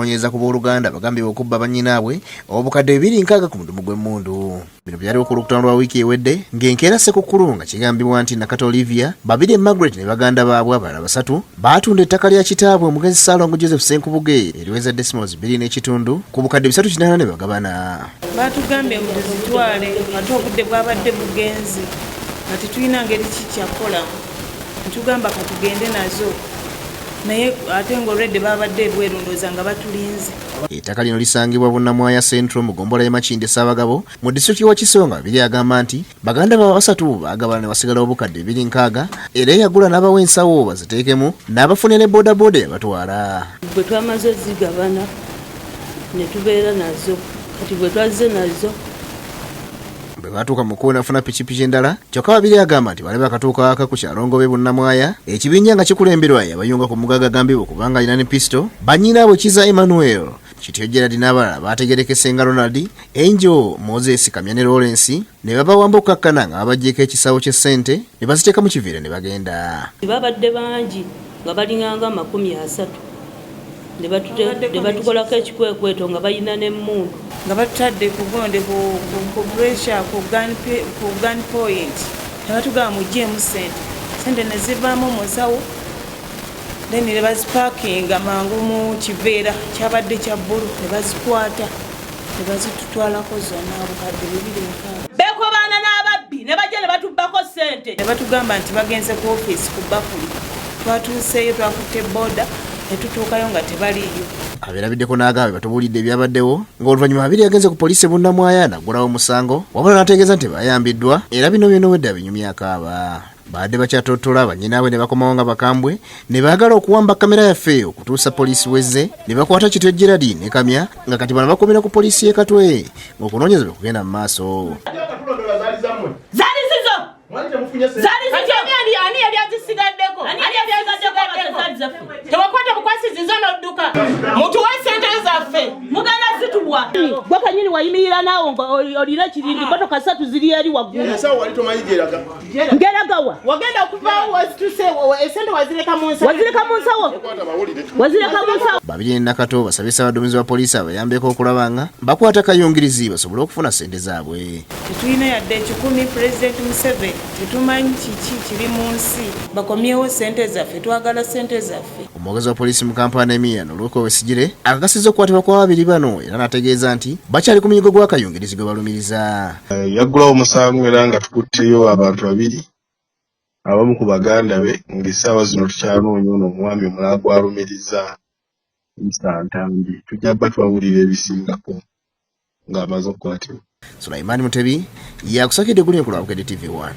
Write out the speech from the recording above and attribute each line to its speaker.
Speaker 1: okunoonyereza ku booluganda bagambye okubba bannyinaabwe obukadde 260 ku mudumu gw'emmundu. Bino byaliwo ku Lukutano lwa wiiki ewedde ng'enkeera Ssekukkulu nga kigambibwa nti Nakato Olivia, Babirye Margaret ne baganda baabwe abalala 3 baatunda ettaka lya kitaabwe omugenzi Ssaalongo Joseph Ssenkubuge eriweza decimals 2.5 ku bukadde 380 ne bagabana.
Speaker 2: Baatugambye nti zitwale ate obudde bwabadde bugenzi nga tetulina ngeri kikyakola ntugamba katugende nazo naye ate ng'olwedde babadde bwerondooza nga batulinze.
Speaker 1: Ettaka lino lisangibwa Bunnamwaya Central mu ggombolola y'e Makindye Ssaabagabo mu disitulikiti wa Kisonga. Babirye agamba nti baganda baabwe 3 baagabana ne wasigala obukadde 260 era eyagula n'abawa ensawo baziteekemu n'abafunira ne boodabooda yabatwala.
Speaker 3: Bwe twamaze zigabana ne tubeera nazo kati bwe twazze nazo
Speaker 1: bwe baatuuka mu kkubo nafuna pikipiki endala kyokka Babirye agamba nti balebe akatuuka aka ku kyalongobe Bunnamwaya ekibinja nga kikulemberwa abayunga ku mugaga agambibwa okubanga alina ne pisto bannyinaabwe Kiza Emmanuel, Kityo Gerard n'abalala baategerekese nga Ronald, Angel, Moses, Kamya ne Lawrence ne babawamba okukkakkana nga babaggyeko ekisawo ky'essente ne baziteeka mu kiviira ne bagenda.
Speaker 3: Babadde bangi nga balinganga 30 ne batukolako ekikwekweto nga balina n'emmundu
Speaker 2: nga batutadde ku gonde ku pressure ku gun point ne batugamba muggyemu sente ne zivaamu mu nsawo then ne bazipakinga mangu mu kiveera kyabadde kya bbulu ne bazikwata ne bazitutwalako zonna obukadde 260.
Speaker 3: bekobaana n'ababbi ne bajja ne batubbako ssente
Speaker 2: ne batugamba nti bagenze ku ofiisi ku Bakuli. Twatuuseeyo twakutte booda ne tutuukayo nga tebaliyo.
Speaker 1: Abeerabiddeko n'agambye batubuulidde ebyabaddewo ng'oluvannyuma Babirye yagenze ku poliisi e Bunnamwaya n'aggulawo omusango wabula n'ategeeza nti bayambiddwa era bino byonna obwedde abinyumya akaaba. Badde bakyatottola bannyinaabwe ne bakomawo nga bakambwe ne baagala okuwamba kamera yaffe okutuusa poliisi wezze ne bakwata Kityo Gerard ne Kamya nga kati bano bakomera ku poliisi y'e Katwe ng'okunoonyeza bwe kugenda mu maaso.
Speaker 3: Tewakwata bukwasizi n'odduka mutuwe ssente zaffe mugenda zituwa gwe kanyini wayimirira naawo olina kirindi motoka 3 ziri eri waggulu ngeragawa wagenda okuvaawo wazituse essente wazireka mu nsawo.
Speaker 1: Babirye ne Nakato basabye Ssaabaduumizi wa poliisi abayambeko okulaba nga bakwata kayungirizi basobole okufuna ssente zaabwe.
Speaker 2: Tetulina yadde ekikumi Pulezidenti Museveni tetumanyi kiki kiri mu nsi bakomyewo ssente zaffe twagala ssente zaffe.
Speaker 1: Omwogezi wa poliisi mu Kampala Emiya Noluuko Besigire akakasizza okukwatibwa kwa babiri bano era n'ategeeza nti bakyali ku munyigo gw'akayungirizi gwe balumiriza.
Speaker 4: Yaggulawo omusango era nga tukutteyo abantu 2 abamu ku baganda be ng'essaawa zino tukyanoonya ono omwami omulala gw'alumiriza Nsantambi. Tujja kuba twawulira ebisingako ng'amaze okukwatibwa.
Speaker 1: Sulaiman Mutebi yakusakidde gulina ku Lwabukedde TV1.